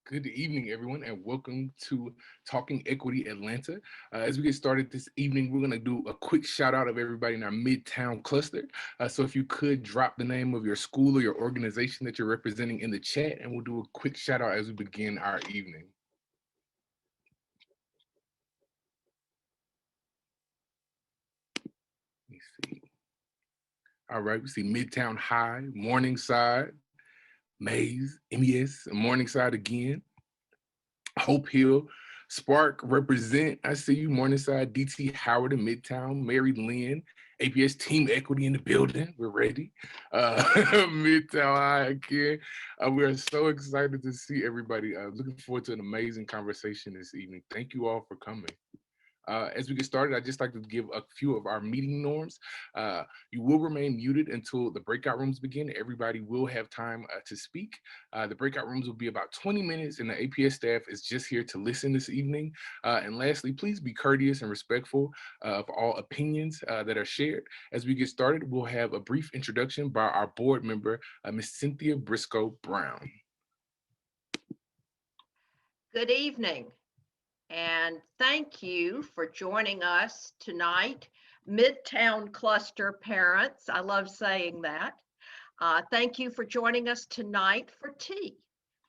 Good evening, everyone, and welcome to Talking Equity Atlanta. As we get started this evening, we're going to do a quick shout out of everybody in our Midtown cluster. So if you could drop the name of your school or your organization that you're representing in the chat, and we'll do a quick shout out as we begin our evening. Let me see. All right, we see Midtown High, Morningside, Mays, MES, Morningside again. Hope Hill, Spark, Represent, I see you, Morningside, DT Howard in Midtown, Mary Lynn, APS Team Equity in the building, we're ready. Midtown High again. We are so excited to see everybody. Looking forward to an amazing conversation this evening. Thank you all for coming. As we get started, I'd just like to give a few of our meeting norms. You will remain muted until the breakout rooms begin. Everybody will have time to speak. The breakout rooms will be about 20 minutes, and the APS staff is just here to listen this evening. And lastly, please be courteous and respectful of all opinions that are shared. As we get started, we'll have a brief introduction by our board member, Ms. Cynthia Briscoe Brown. Good evening. And thank you for joining us tonight, Midtown Cluster parents. I love saying that. Thank you for joining us tonight for tea,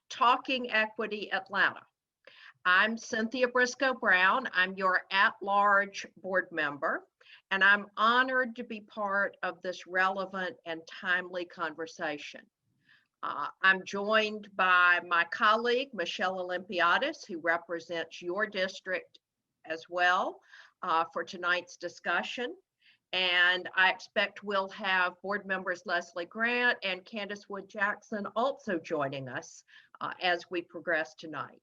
Talking Equity Atlanta. I'm Cynthia Briscoe Brown. I'm your at-large board member, and I'm honored to be part of this relevant and timely conversation. I'm joined by my colleague, Michelle Olympiadis, who represents your district as well for tonight's discussion. And I expect we'll have board members Leslie Grant and Candace Wood Jackson also joining us as we progress tonight.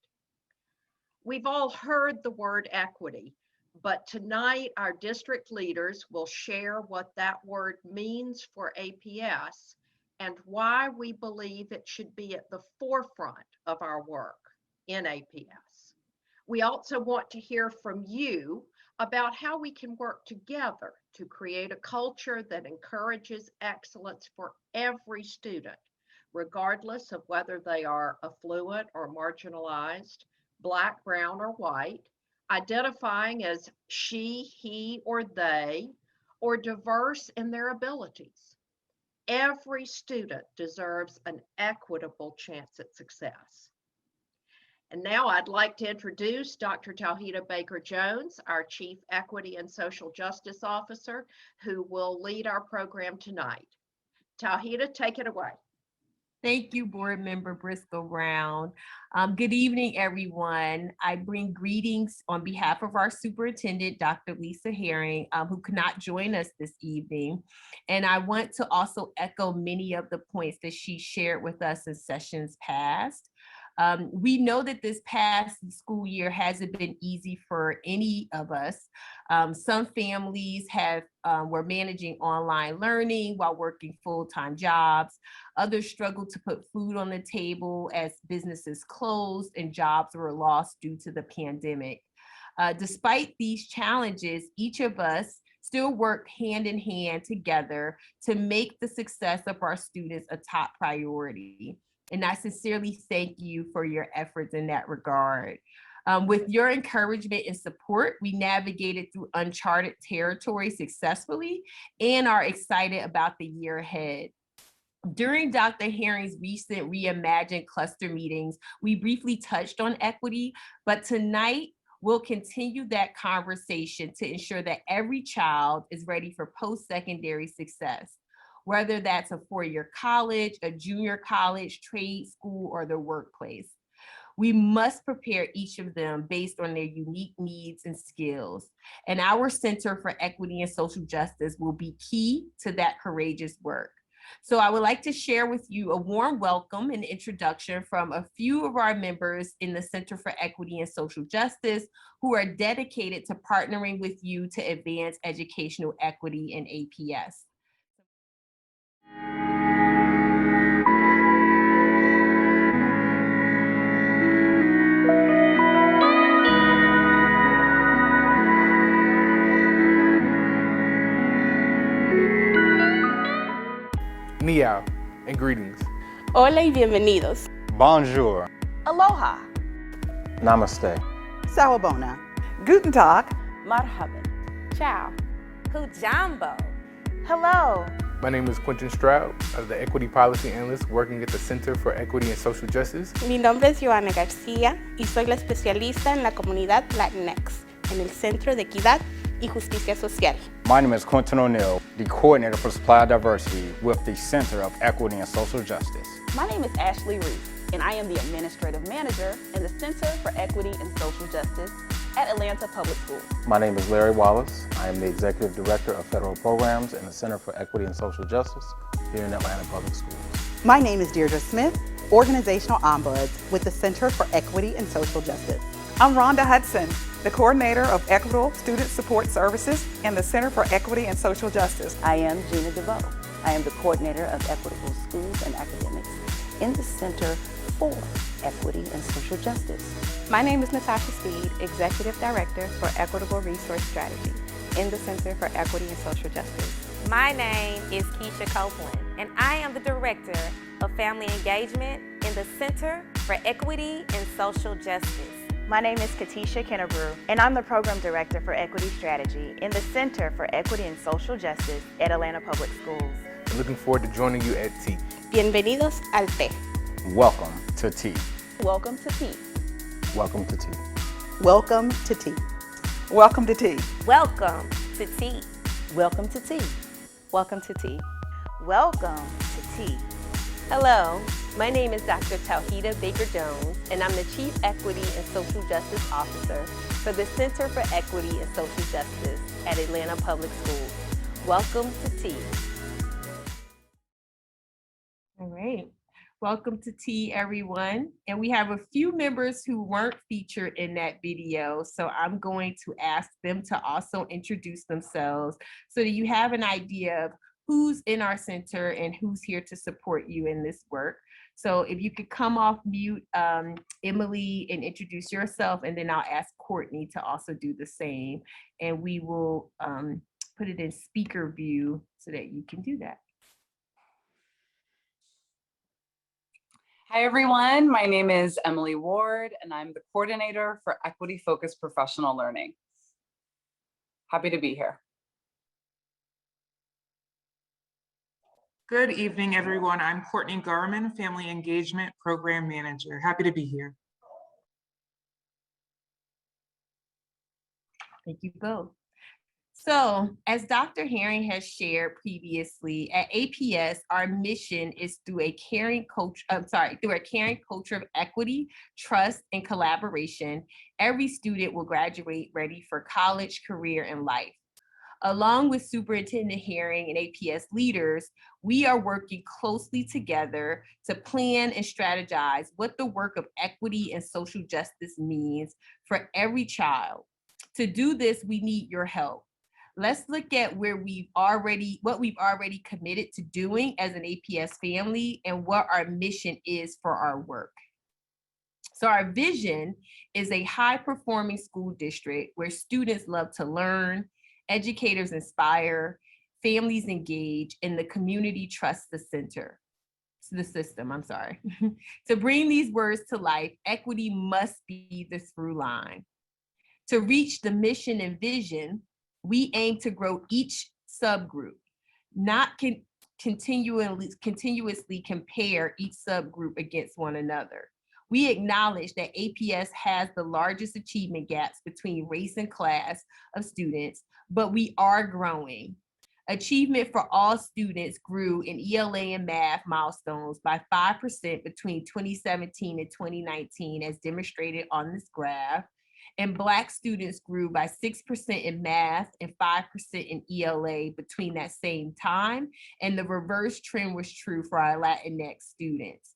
We've all heard the word equity, but tonight our district leaders will share what that word means for APS and why we believe it should be at the forefront of our work in APS. We also want to hear from you about how we can work together to create a culture that encourages excellence for every student, regardless of whether they are affluent or marginalized, Black, brown, or white, identifying as she, he, or they, or diverse in their abilities. Every student deserves an equitable chance at success. And now I'd like to introduce Dr. Tauhida Baker-Jones, our Chief Equity and Social Justice Officer, who will lead our program tonight. Tauhida, take it away. Thank you, Board Member Briscoe Brown. Good evening, everyone. I bring greetings on behalf of our superintendent, Dr. Lisa Herring, who could not join us this evening. And I want to also echo many of the points that she shared with us in sessions past. We know that this past school year hasn't been easy for any of us. Some families were managing online learning while working full-time jobs. Others struggled to put food on the table as businesses closed and jobs were lost due to the pandemic. Despite these challenges, each of us still worked hand in hand together to make the success of our students a top priority. And I sincerely thank you for your efforts in that regard. With your encouragement and support, we navigated through uncharted territory successfully and are excited about the year ahead. During Dr. Herring's recent Reimagined cluster meetings, we briefly touched on equity, but tonight we'll continue that conversation to ensure that every child is ready for post-secondary success, whether that's a four-year college, a junior college, trade school, or the workplace. We must prepare each of them based on their unique needs and skills. And our Center for Equity and Social Justice will be key to that courageous work. So I would like to share with you a warm welcome and introduction from a few of our members in the Center for Equity and Social Justice who are dedicated to partnering with you to advance educational equity in APS. Niao, and greetings. Hola y bienvenidos. Bonjour. Aloha. Namaste. Sawabona. Guten Tag. Marhaban. Ciao. Hujambo. Hello. My name is Quentin Stroud, the Equity Policy Analyst working at the Center for Equity and Social Justice. Mi nombre es Joana García y soy la especialista en la comunidad Latinx en el Centro de Equidad y Justicia Social. My name is Quentin O'Neill, the Coordinator for Supply Diversity with the Center of Equity and Social Justice. My name is Ashley Reese, and I am the Administrative Manager in the Center for Equity and Social Justice at Atlanta Public Schools. My name is Larry Wallace. I am the Executive Director of Federal Programs in the Center for Equity and Social Justice here in Atlanta Public Schools. My name is Deirdre Smith, Organizational Ombuds with the Center for Equity and Social Justice. I'm Rhonda Hudson, the Coordinator of Equitable Student Support Services in the Center for Equity and Social Justice. I am Gina DeVoe. I am the Coordinator of Equitable Schools and Academics in the Center for Equity and Social Justice. My name is Natasha Steed, Executive Director for Equitable Resource Strategy in the Center for Equity and Social Justice. My name is Keisha Copeland, and I am the Director of Family Engagement in the Center for Equity and Social Justice. My name is Katisha Kennebrew, and I'm the Program Director for Equity Strategy in the Center for Equity and Social Justice at Atlanta Public Schools. I'm looking forward to joining you at T. Bienvenidos al TE. Welcome to T. Welcome to T. Welcome to T. Welcome to T. Welcome to T. Welcome to T. Welcome to T. Welcome to TE. Welcome to T. Hello, my name is Dr. Tauhida Baker-Jones, and I'm the Chief Equity and Social Justice Officer for the Center for Equity and Social Justice at Atlanta Public Schools. Welcome to T. All right. Welcome to Tea, everyone. And we have a few members who weren't featured in that video. So I'm going to ask them to also introduce themselves so that you have an idea of who's in our center and who's here to support you in this work. So if you could come off mute, Emily, and introduce yourself, and then I'll ask Courtney to also do the same. And we will put it in speaker view so that you can do that. Hi, everyone. My name is Emily Ward, and I'm the Coordinator for Equity-Focused Professional Learning. Happy to be here. Good evening, everyone. I'm Courtney Garman, Family Engagement Program Manager. Happy to be here. Thank you both. So, as Dr. Herring has shared previously, at APS, our mission is through a caring culture of equity, trust, and collaboration. Every student will graduate ready for college, career, and life. Along with Superintendent Herring and APS leaders, we are working closely together to plan and strategize what the work of equity and social justice means for every child. To do this, we need your help. Let's look at what we've already committed to doing as an APS family and what our mission is for our work. So our vision is a high-performing school district where students love to learn, educators inspire, families engage, and the community trusts the system. To bring these words to life, equity must be the through line. To reach the mission and vision, we aim to grow each subgroup, not continuously compare each subgroup against one another. We acknowledge that APS has the largest achievement gaps between race and class of students, but we are growing. Achievement for all students grew in ELA and math milestones by 5% between 2017 and 2019, as demonstrated on this graph. And Black students grew by 6% in math and 5% in ELA between that same time. And the reverse trend was true for our Latinx students.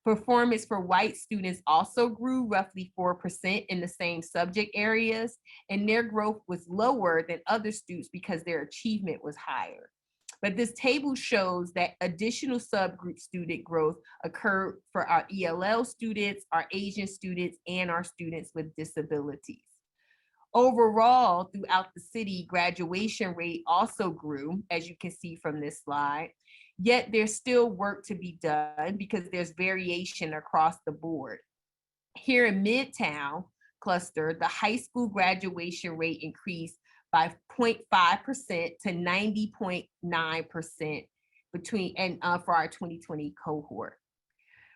Performance for white students also grew roughly 4% in the same subject areas, and their growth was lower than other students because their achievement was higher. But this table shows that additional subgroup student growth occurred for our ELL students, our Asian students, and our students with disabilities. Overall, throughout the city, graduation rate also grew, as you can see from this slide, yet there's still work to be done because there's variation across the board. Here in Midtown cluster, the high school graduation rate increased by 0.5% to 90.9% for our 2020 cohort.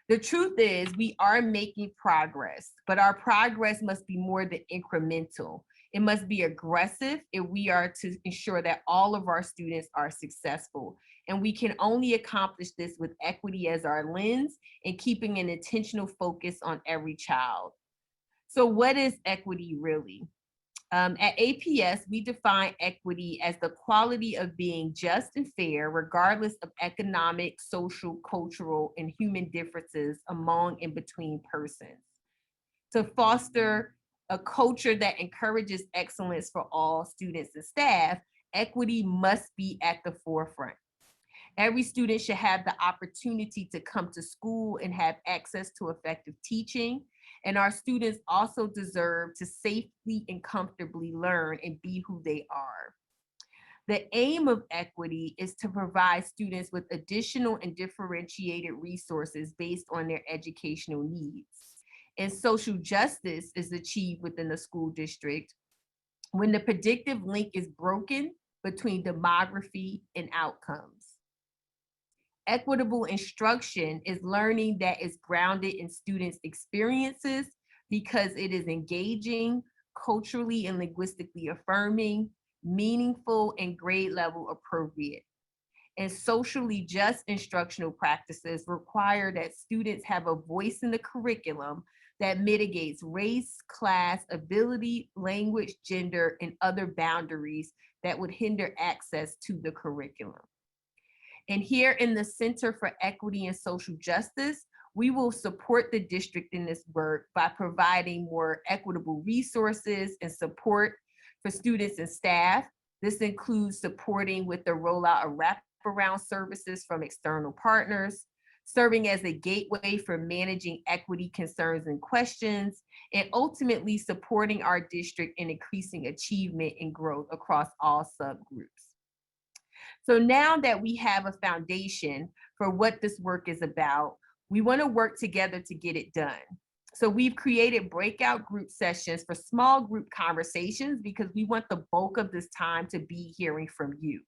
The truth is we are making progress, but our progress must be more than incremental. It must be aggressive if we are to ensure that all of our students are successful. And we can only accomplish this with equity as our lens and keeping an intentional focus on every child. So what is equity really? At APS, we define equity as the quality of being just and fair, regardless of economic, social, cultural, and human differences among and between persons. To foster a culture that encourages excellence for all students and staff, equity must be at the forefront. Every student should have the opportunity to come to school and have access to effective teaching. And our students also deserve to safely and comfortably learn and be who they are. The aim of equity is to provide students with additional and differentiated resources based on their educational needs. And social justice is achieved within the school district when the predictive link is broken between demography and outcomes. Equitable instruction is learning that is grounded in students' experiences because it is engaging, culturally and linguistically affirming, meaningful, and grade level appropriate. And socially just instructional practices require that students have a voice in the curriculum that mitigates race, class, ability, language, gender, and other boundaries that would hinder access to the curriculum. And here in the Center for Equity and Social Justice, we will support the district in this work by providing more equitable resources and support for students and staff. This includes supporting with the rollout of wraparound services from external partners, serving as a gateway for managing equity concerns and questions, and ultimately supporting our district in increasing achievement and growth across all subgroups. So now that we have a foundation for what this work is about, we want to work together to get it done. So we've created breakout group sessions for small group conversations because we want the bulk of this time to be hearing from you.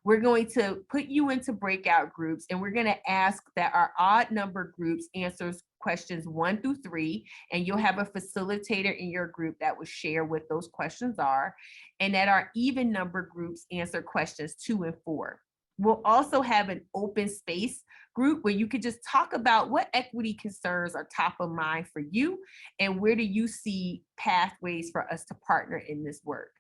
We're going to put you into breakout groups and we're going to ask that our odd number groups answers questions 1 through 3, and you'll have a facilitator in your group that will share what those questions are, and that our even number groups answer questions 2 and 4. We'll also have an open space group where you could just talk about what equity concerns are top of mind for you and where do you see pathways for us to partner in this work.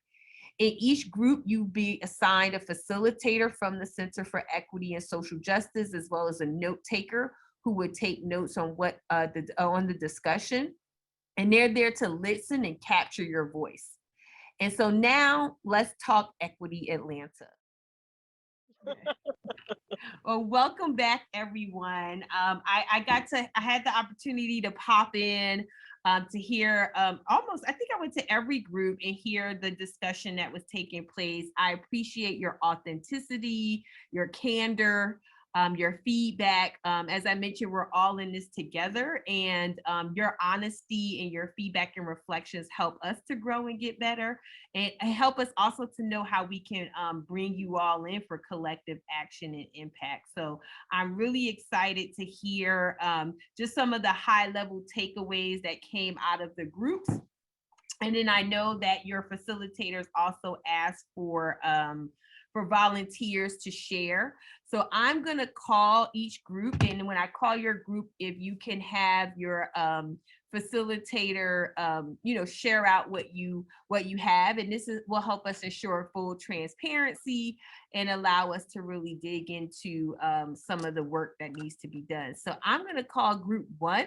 In each group, you'll be assigned a facilitator from the Center for Equity and Social Justice, as well as a note taker who would take notes on what on the discussion. And they're there to listen and capture your voice. And so now let's talk Equity Atlanta. Well, welcome back, everyone. I had the opportunity to pop in to hear almost, I think I went to every group and hear the discussion that was taking place. I appreciate your authenticity, your candor, your feedback. As I mentioned, we're all in this together, and your honesty and your feedback and reflections help us to grow and get better, and help us also to know how we can bring you all in for collective action and impact. So I'm really excited to hear just some of the high level takeaways that came out of the groups. And then I know that your facilitators also asked for volunteers to share. So I'm gonna call each group, and when I call your group, if you can have your facilitator, share out what you have, and this will help us ensure full transparency and allow us to really dig into some of the work that needs to be done. So I'm gonna call group 1.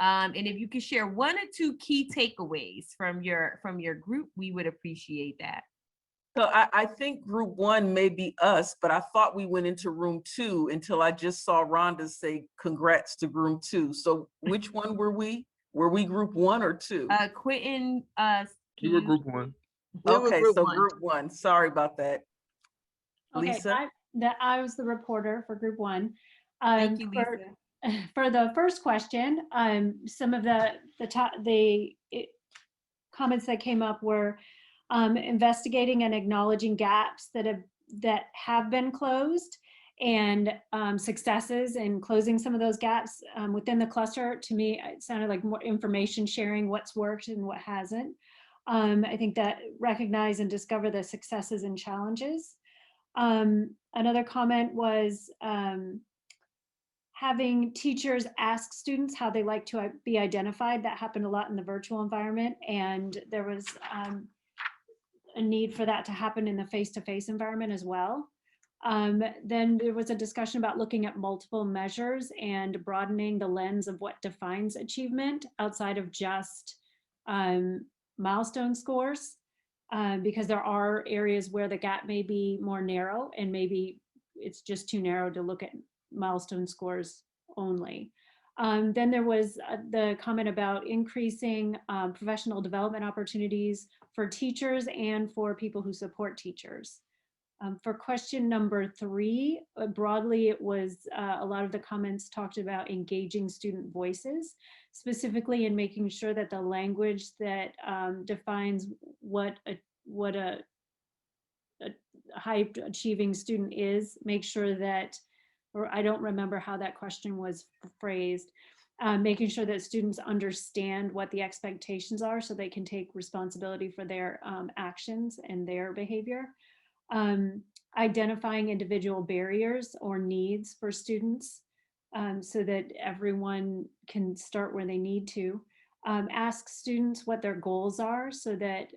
And if you could share 1 or 2 key takeaways from your group, we would appreciate that. So I think group 1 may be us, but I thought we went into room 2 until I just saw Rhonda say congrats to group 2. So which one were we? Were we group 1 or 2? Quentin, you were group 1. Okay, so group 1. Sorry about that. Okay, Lisa? I was the reporter for group 1. Thank you, Lisa. for the first question, some of the comments that came up were investigating and acknowledging gaps that have been closed, and successes in closing some of those gaps within the cluster. To me, it sounded like more information sharing, what's worked and what hasn't. I think that recognize and discover the successes and challenges. Another comment was having teachers ask students how they like to be identified. That happened a lot in the virtual environment, and there was a need for that to happen in the face-to-face environment as well. Then there was a discussion about looking at multiple measures and broadening the lens of what defines achievement outside of just milestone scores, because there are areas where the gap may be more narrow, and maybe it's just too narrow to look at milestone scores only. Then there was the comment about increasing professional development opportunities for teachers and for people who support teachers. For question number 3, broadly, it was a lot of the comments talked about engaging student voices, specifically in making sure that the language that defines what a high achieving student is, make sure that, or I don't remember how that question was phrased, making sure that students understand what the expectations are so they can take responsibility for their actions and their behavior. Identifying individual barriers or needs for students so that everyone can start where they need to. Ask students what their goals are so that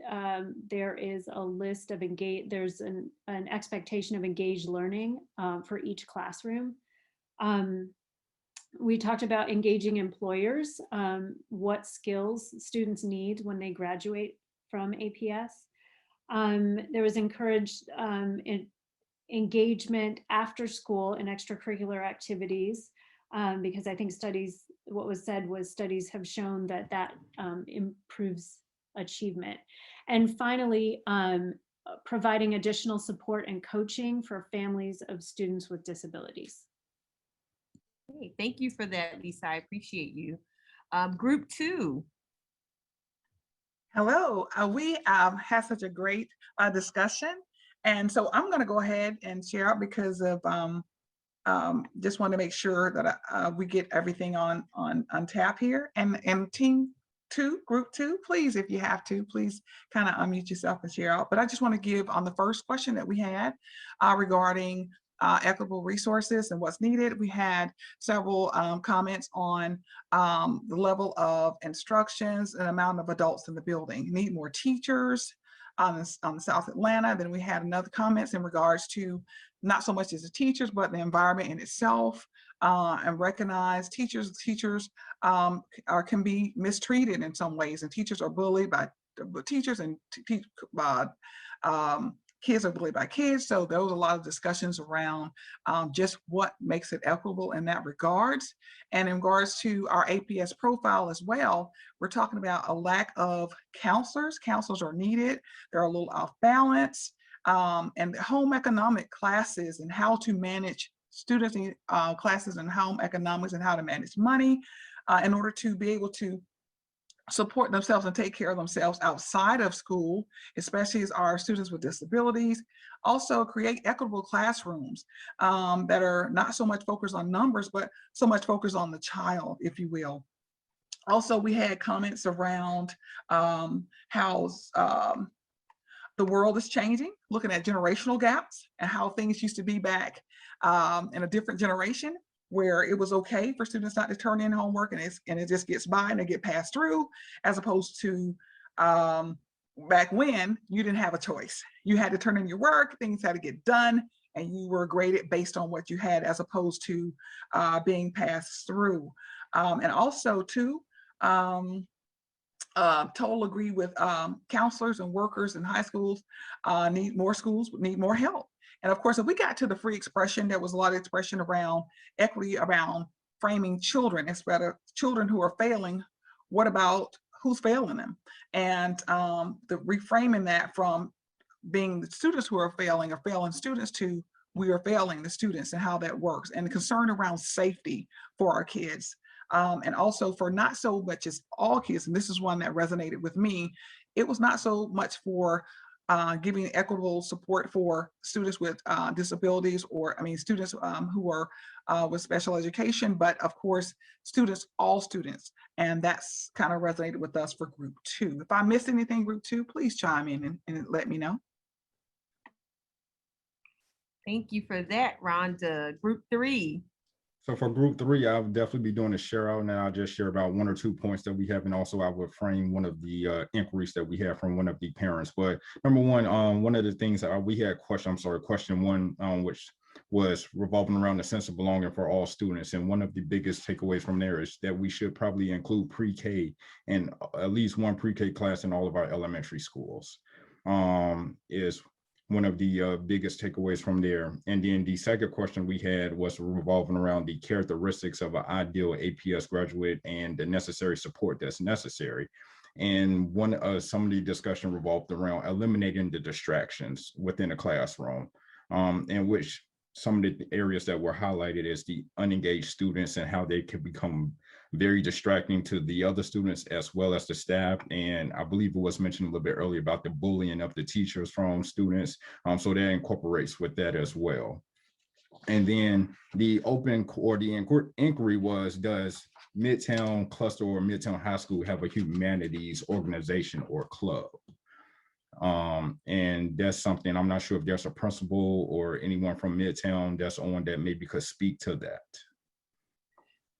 there is a list of there's an expectation of engaged learning for each classroom. We talked about engaging employers, what skills students need when they graduate from APS. There was encouraged engagement after school in extracurricular activities, because I think what was said was studies have shown that improves achievement. And finally, providing additional support and coaching for families of students with disabilities. Okay, thank you for that, Lisa. I appreciate you. Group 2. Hello, we had such a great discussion. And so I'm gonna go ahead and share out because of just want to make sure that we get everything on tap here. And team 2, group 2, please, if you have to, please kind of unmute yourself and share out. But I just want to give on the first question that we had regarding equitable resources and what's needed. We had several comments on the level of instructions and amount of adults in the building. Need more teachers on South Atlanta. Then we had another comments in regards to not so much as the teachers, but the environment in itself, and recognize teachers can be mistreated in some ways, and teachers are bullied by teachers, and kids are bullied by kids. So there was a lot of discussions around just what makes it equitable in that regards. And in regards to our APS profile as well, we're talking about a lack of counselors. Counselors are needed. They're a little off balance. And the home economic classes and how to manage students in classes in home economics and how to manage money in order to be able to support themselves and take care of themselves outside of school, especially as our students with disabilities. Also create equitable classrooms that are not so much focused on numbers, but so much focused on the child, if you will. Also, we had comments around how the world is changing, looking at generational gaps and how things used to be back in a different generation, where it was okay for students not to turn in homework and it just gets by and it get passed through, as opposed to back when you didn't have a choice. You had to turn in your work, things had to get done, and you were graded based on what you had as opposed to being passed through. And also too, totally agree with counselors and workers in high schools need more help. And of course, if we got to the free expression, there was a lot of expression around equity, around framing children, especially children who are failing. What about who's failing them? And the reframing that from being the students who are failing or failing students to we are failing the students and how that works, and the concern around safety for our kids. And also for not so much as all kids, and this is one that resonated with me, it was not so much for giving equitable support for students with disabilities, or students who are with special education, but of course, students, all students. And that's kind of resonated with us for group 2. If I missed anything, group 2, please chime in and let me know. Thank you for that, Rhonda. Group 3. So for group 3, I'll definitely be doing a share out, and I'll just share about 1 or 2 points that we have, and also I will frame one of the inquiries that we have from one of the parents. But number one, one of the things that we had question 1, which was revolving around the sense of belonging for all students. And one of the biggest takeaways from there is that we should probably include pre-K and at least 1 pre-K class in all of our elementary schools. Is one of the biggest takeaways from there. And then the second question we had was revolving around the characteristics of an ideal APS graduate and the necessary support that's necessary. And some of the discussion revolved around eliminating the distractions within a classroom, in which some of the areas that were highlighted is the unengaged students and how they can become very distracting to the other students as well as the staff. And I believe it was mentioned a little bit earlier about the bullying of the teachers from students. So that incorporates with that as well. And then the open or the inquiry was, does Midtown Cluster or Midtown High School have a humanities organization or club? And that's something I'm not sure if there's a principal or anyone from Midtown that's on that maybe could speak to that.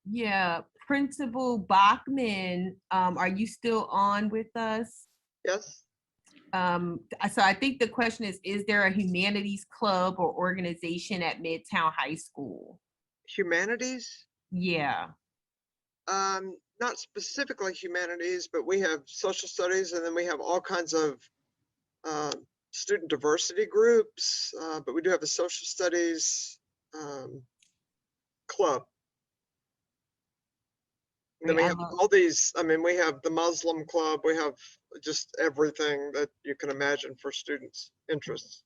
Yeah, Principal Bachman, are you still on with us? Yes. So I think the question is there a humanities club or organization at Midtown High School? Humanities? Yeah. Not specifically humanities, but we have social studies, and then we have all kinds of student diversity groups, but we do have a social studies club. And then we have all these, we have the Muslim club, we have just everything that you can imagine for students' interests.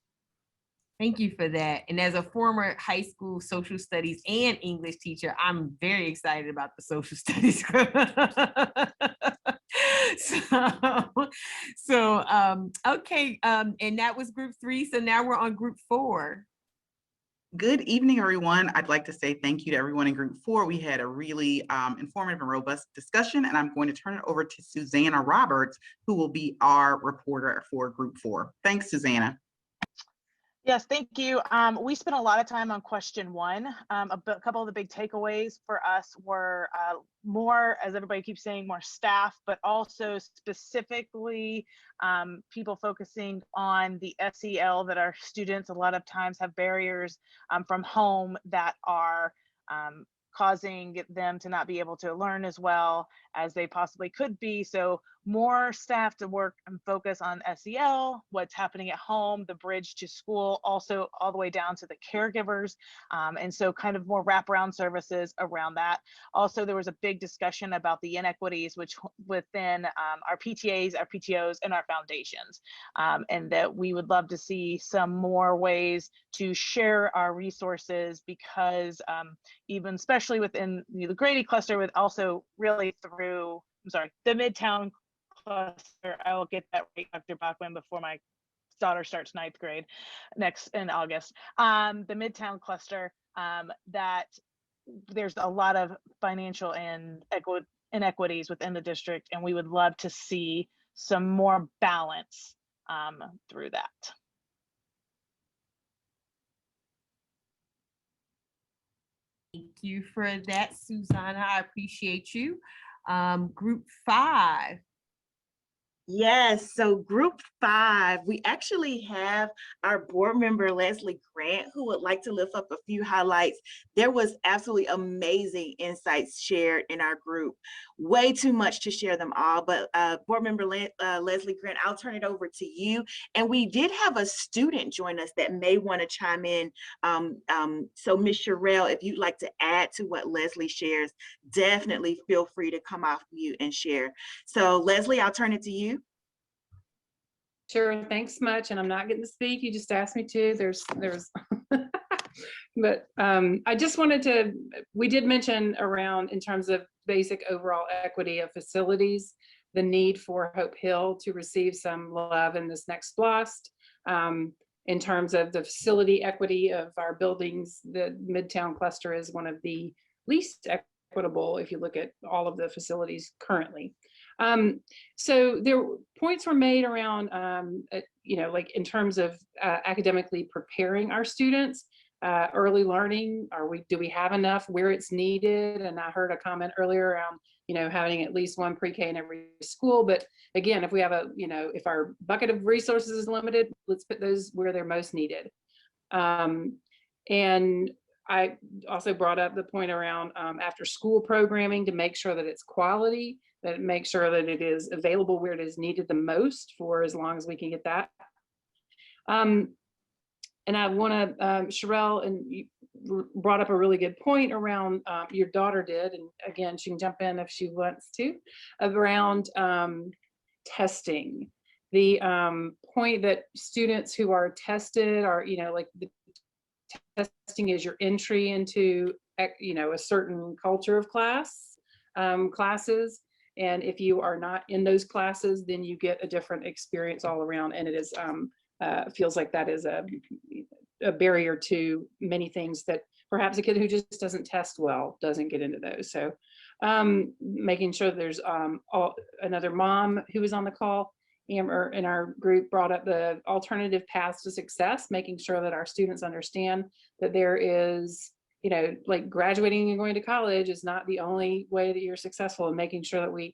Thank you for that. And as a former high school social studies and English teacher, I'm very excited about the social studies club. Okay, and that was group 3. So now we're on group 4. Good evening, everyone. I'd like to say thank you to everyone in group 4. We had a really informative and robust discussion, and I'm going to turn it over to Susanna Roberts, who will be our reporter for group 4. Thanks, Susanna. Yes, thank you. We spent a lot of time on question 1. A couple of the big takeaways for us were more, as everybody keeps saying, more staff, but also specifically people focusing on the SEL that our students a lot of times have barriers from home that are causing them to not be able to learn as well as they possibly could be. So more staff to work and focus on SEL, what's happening at home, the bridge to school, also all the way down to the caregivers. And so kind of more wraparound services around that. Also, there was a big discussion about the inequities which within our PTAs, our PTOs, and our foundations. And that we would love to see some more ways to share our resources, because even especially within the Grady cluster, with also really through, the Midtown cluster, I will get that right, Dr. Bachman, before my daughter starts 9th grade next in August. The Midtown cluster, that there's a lot of financial and inequities within the district, and we would love to see some more balance through that. Thank you for that, Susanna. I appreciate you. Group 5. Yes, so group 5, we actually have our board member, Leslie Grant, who would like to lift up a few highlights. There was absolutely amazing insights shared in our group. Way too much to share them all, but board member Leslie Grant, I'll turn it over to you. And we did have a student join us that may want to chime in. So Ms. Sherelle, if you'd like to add to what Leslie shares, definitely feel free to come off mute and share. So Leslie, I'll turn it to you. Sure, thanks much. And I'm not getting to speak. You just asked me to. There's But I just wanted to, we did mention around in terms of basic overall equity of facilities, the need for Hope Hill to receive some love in this next BLOST. In terms of the facility equity of our buildings, the Midtown cluster is one of the least equitable if you look at all of the facilities currently. So there points were made around, you know, like in terms of academically preparing our students, early learning. Do we have enough where it's needed? And I heard a comment earlier around, you know, having at least one pre-K in every school. But again, if we have a, you know, if our bucket of resources is limited, let's put those where they're most needed. And I also brought up the point around after school programming to make sure that it's quality, that make sure that it is available where it is needed the most for as long as we can get that. And I want to, Sherelle, and you brought up a really good point around, your daughter did, and again, she can jump in if she wants to, around testing. The point that students who are tested are, you know, like the testing is your entry into, you know, a certain culture of classes. And if you are not in those classes, then you get a different experience all around. And it is, feels like that is a barrier to many things that perhaps a kid who just doesn't test well doesn't get into those. So making sure that there's another mom who was on the call, Amber, in our group brought up the alternative paths to success, making sure that our students understand that there is, you know, like graduating and going to college is not the only way that you're successful, and making sure that we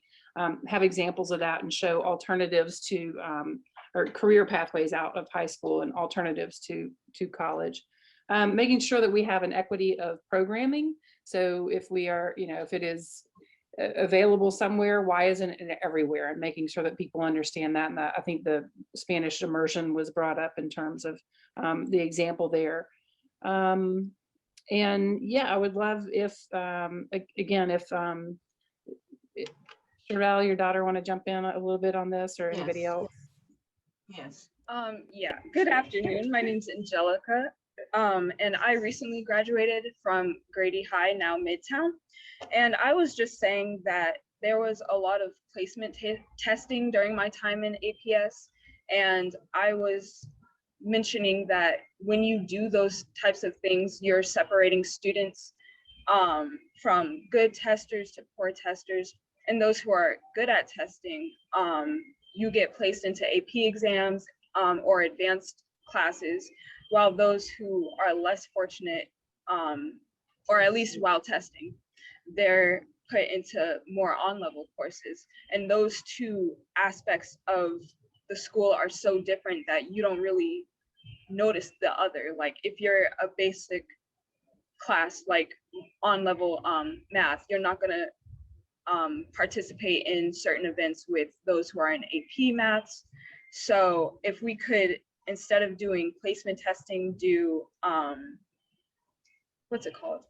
have examples of that and show alternatives to or career pathways out of high school and alternatives to college. Making sure that we have an equity of programming. So if we are, you know, if it is available somewhere, why isn't it everywhere? And making sure that people understand that. And I think the Spanish immersion was brought up in terms of the example there. And yeah, I would love if, again, if Sherelle, your daughter, want to jump in a little bit on this, or anybody else? Yes. Yeah, good afternoon. My name's Angelica, and I recently graduated from Grady High, now Midtown. And I was just saying that there was a lot of placement testing during my time in APS. And I was mentioning that when you do those types of things, you're separating students from good testers to poor testers. And those who are good at testing, you get placed into AP exams or advanced classes, while those who are less fortunate, or at least while testing, they're put into more on-level courses. And those two aspects of the school are so different that you don't really notice the other. Like if you're a basic class, like on-level math, you're not gonna participate in certain events with those who are in AP maths. So if we could, instead of doing placement testing, do what's it called?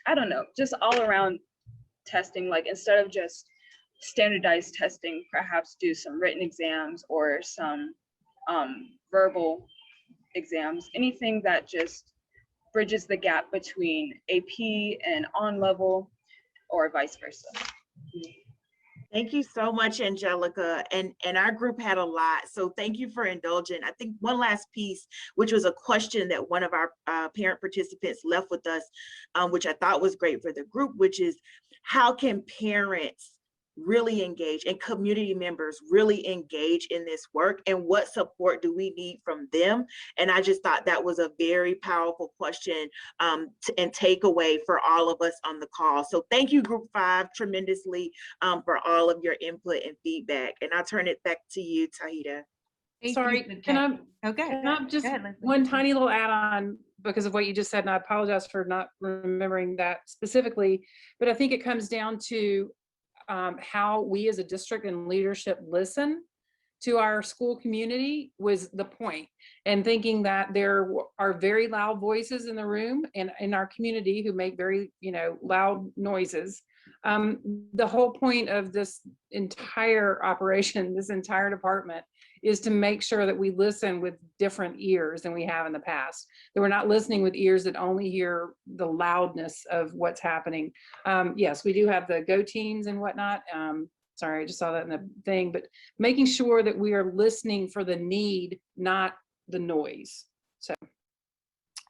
I don't know, just all around testing, like instead of just standardized testing, perhaps do some written exams or some verbal exams, anything that just bridges the gap between AP and on level, or vice versa. Thank you so much, Angelica. And our group had a lot, so thank you for indulging. I think one last piece, which was a question that one of our parent participants left with us, which I thought was great for the group, which is how can parents really engage and community members really engage in this work, and what support do we need from them? And I just thought that was a very powerful question and takeaway for all of us on the call. So thank you, Group 5, tremendously for all of your input and feedback. And I'll turn it back to you, Tahita. Sorry, can I just one tiny little add-on because of what you just said, and I apologize for not remembering that specifically, but I think it comes down to how we as a district and leadership listen to our school community was the point, and thinking that there are very loud voices in the room and in our community who make very, loud noises. The whole point of this entire operation, this entire department, is to make sure that we listen with different ears than we have in the past, that we're not listening with ears that only hear the loudness of what's happening. Yes, we do have the Go teams and whatnot. Sorry, I just saw that in the thing, but making sure that we are listening for the need, not the noise. So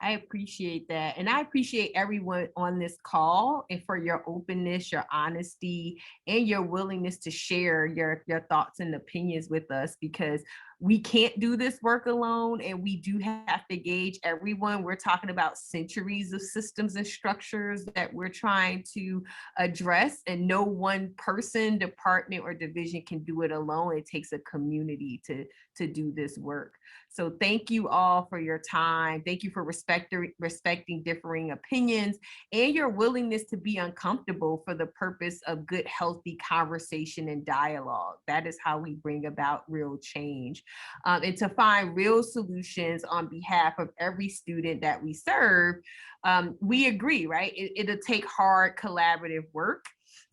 I appreciate that. And I appreciate everyone on this call and for your openness, your honesty, and your willingness to share your thoughts and opinions with us, because we can't do this work alone, and we do have to gauge everyone. We're talking about centuries of systems and structures that we're trying to address, and no one person, department, or division can do it alone. It takes a community to do this work. So thank you all for your time. Thank you for respecting differing opinions and your willingness to be uncomfortable for the purpose of good, healthy conversation and dialogue. That is how we bring about real change. And to find real solutions on behalf of every student that we serve. We agree, right? It'll take hard collaborative work.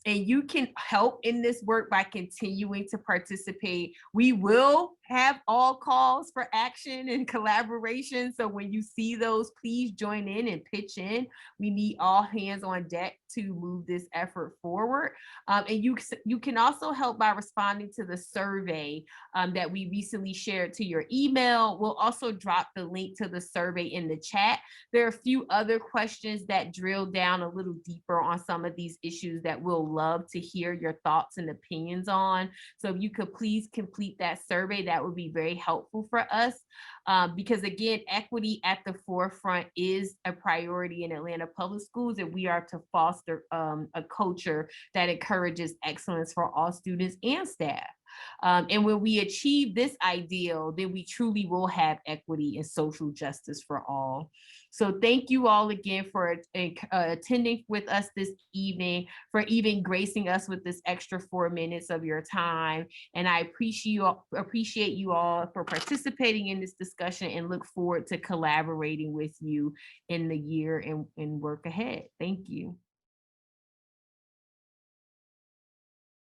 And you can help in this work by continuing to participate. We will have all calls for action and collaboration. So when you see those, please join in and pitch in. We need all hands on deck to move this effort forward. And you can also help by responding to the survey that we recently shared to your email. We'll also drop the link to the survey in the chat. There are a few other questions that drill down a little deeper on some of these issues that we'll love to hear your thoughts and opinions on. So if you could please complete that survey, that would be very helpful for us. Because again, equity at the forefront is a priority in Atlanta Public Schools, and we are to foster a culture that encourages excellence for all students and staff. And when we achieve this ideal, then we truly will have equity and social justice for all. So thank you all again for attending with us this evening, for even gracing us with this extra 4 minutes of your time. And I appreciate you all for participating in this discussion, and look forward to collaborating with you in the year and work ahead. Thank you.